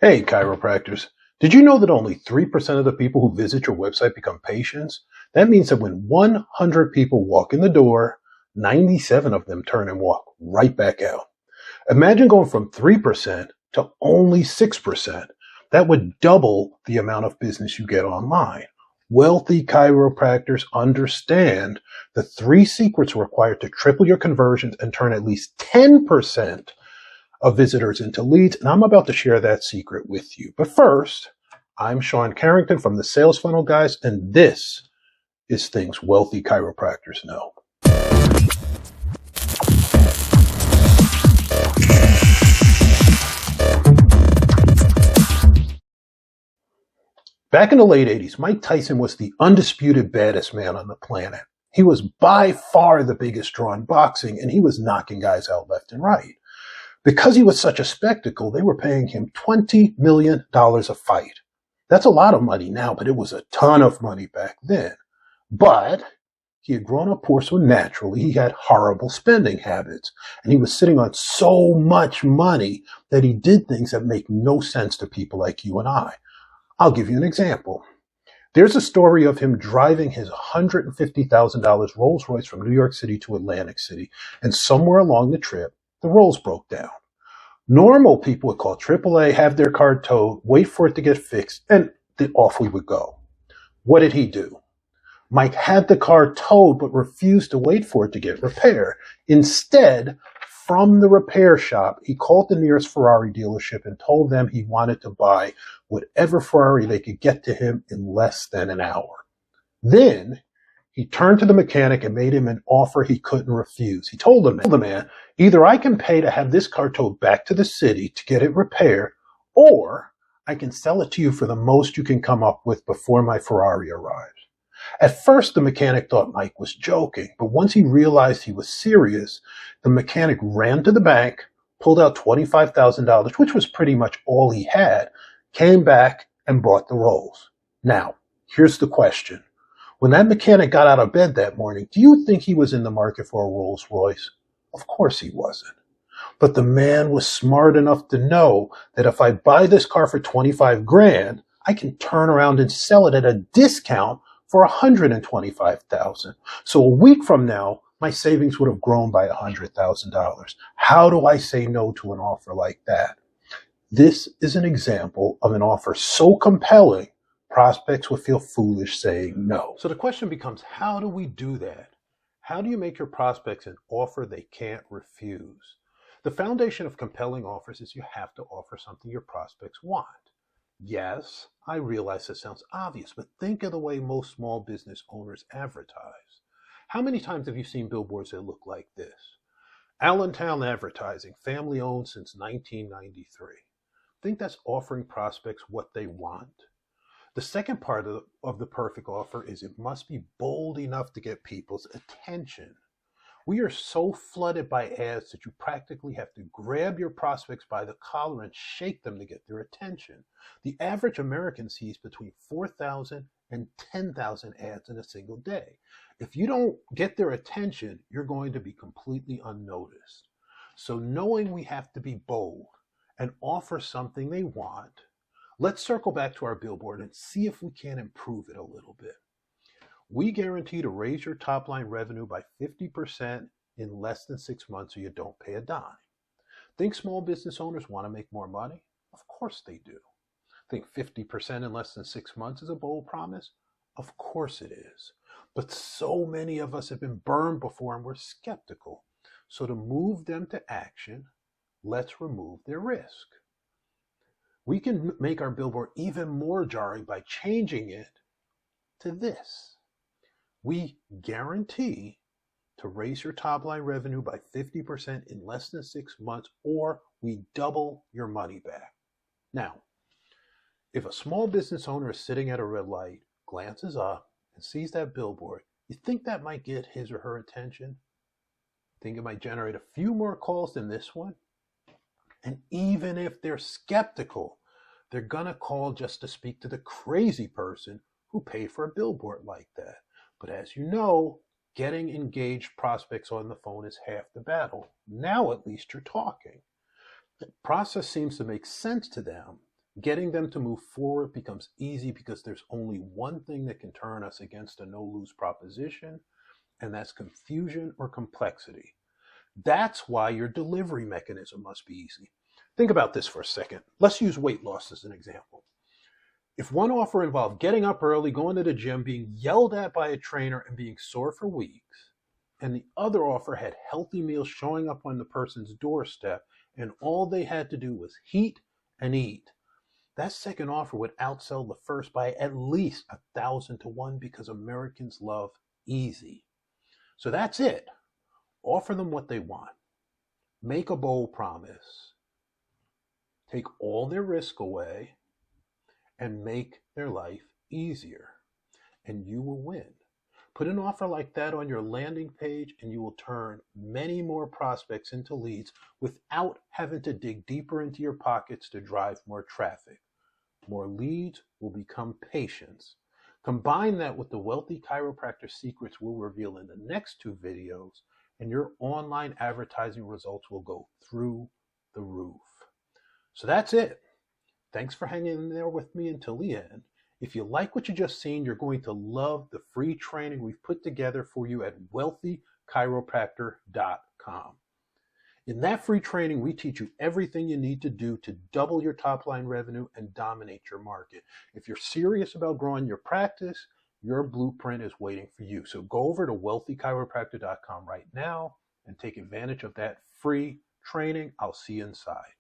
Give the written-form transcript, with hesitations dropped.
Hey, chiropractors. Did you know that only 3% of the people who visit your website become patients? That means that when 100 people walk in the door, 97 of them turn and walk right back out. Imagine going from 3% to only 6%. That would double the amount of business you get online. Wealthy chiropractors understand the three secrets required to triple your conversions and turn at least 10% of visitors into leads, and I'm about to share that secret with you. But first, I'm Sean Carrington from the Sales Funnel Guys, and this is things wealthy chiropractors know. Back in the late 80s, Mike Tyson was the undisputed baddest man on the planet. He was by far the biggest draw in boxing, and he was knocking guys out left and right. Because he was such a spectacle, they were paying him $20 million a fight. That's a lot of money now, but it was a ton of money back then. But he had grown up poor, so naturally he had horrible spending habits. And he was sitting on so much money that he did things that make no sense to people like you and I. I'll give you an example. There's a story of him driving his $150,000 Rolls Royce from New York City to Atlantic City, and somewhere along the trip, the rolls broke down. Normal people would call AAA, have their car towed, wait for it to get fixed, and off we would go. What did he do? Mike had the car towed but refused to wait for it to get repaired. Instead, from the repair shop, he called the nearest Ferrari dealership and told them he wanted to buy whatever Ferrari they could get to him in less than an hour. Then he turned to the mechanic and made him an offer he couldn't refuse. He told the man, either I can pay to have this car towed back to the city to get it repaired, or I can sell it to you for the most you can come up with before my Ferrari arrives. At first, the mechanic thought Mike was joking, but once he realized he was serious, the mechanic ran to the bank, pulled out $25,000, which was pretty much all he had, came back and bought the rolls. Now, here's the question. When that mechanic got out of bed that morning, do you think he was in the market for a Rolls Royce? Of course he wasn't. But the man was smart enough to know that if I buy this car for 25 grand, I can turn around and sell it at a discount for 125,000. So a week from now, my savings would have grown by $100,000. How do I say no to an offer like that? This is an example of an offer so compelling, prospects would feel foolish saying no. So the question becomes, how do we do that? How do you make your prospects an offer they can't refuse? The foundation of compelling offers is you have to offer something your prospects want. Yes, I realize this sounds obvious, but think of the way most small business owners advertise. How many times have you seen billboards that look like this? Allentown Advertising, family owned since 1993. Think that's offering prospects what they want? The second part of the perfect offer is it must be bold enough to get people's attention. We are so flooded by ads that you practically have to grab your prospects by the collar and shake them to get their attention. The average American sees between 4,000 and 10,000 ads in a single day. If you don't get their attention, you're going to be completely unnoticed. So knowing we have to be bold and offer something they want, let's circle back to our billboard and see if we can improve it a little bit. We guarantee to raise your top line revenue by 50% in less than 6 months, or you don't pay a dime. Think small business owners want to make more money? Of course they do. Think 50% in less than 6 months is a bold promise? Of course it is. But so many of us have been burned before and we're skeptical. So to move them to action, let's remove their risk. We can make our billboard even more jarring by changing it to this. We guarantee to raise your top line revenue by 50% in less than 6 months, or we double your money back. Now, if a small business owner is sitting at a red light, glances up, and sees that billboard, you think that might get his or her attention? Think it might generate a few more calls than this one? And even if they're skeptical, they're gonna call just to speak to the crazy person who paid for a billboard like that. But as you know, getting engaged prospects on the phone is half the battle. Now at least you're talking. The process seems to make sense to them, Getting them to move forward becomes easy because there's only one thing that can turn us against a no-lose proposition, and that's confusion or complexity. That's why your delivery mechanism must be easy. Think about this for a second. Let's use weight loss as an example. If one offer involved getting up early, going to the gym, being yelled at by a trainer, and being sore for weeks, and the other offer had healthy meals showing up on the person's doorstep, and all they had to do was heat and eat, that second offer would outsell the first by at least 1,000 to 1 because Americans love easy. So that's it. Offer them what they want. Make a bold promise. Take all their risk away and make their life easier. And you will win. Put an offer like that on your landing page and you will turn many more prospects into leads without having to dig deeper into your pockets to drive more traffic. More leads will become patients. Combine that with the wealthy chiropractor secrets we'll reveal in the next 2 videos, and your online advertising results will go through the roof. So that's it. Thanks for hanging in there with me until the end. If you like what you just seen, you're going to love the free training we've put together for you at wealthychiropractor.com. In that free training, we teach you everything you need to do to double your top line revenue and dominate your market. If you're serious about growing your practice, your blueprint is waiting for you. So go over to wealthychiropractor.com right now and take advantage of that free training. I'll see you inside.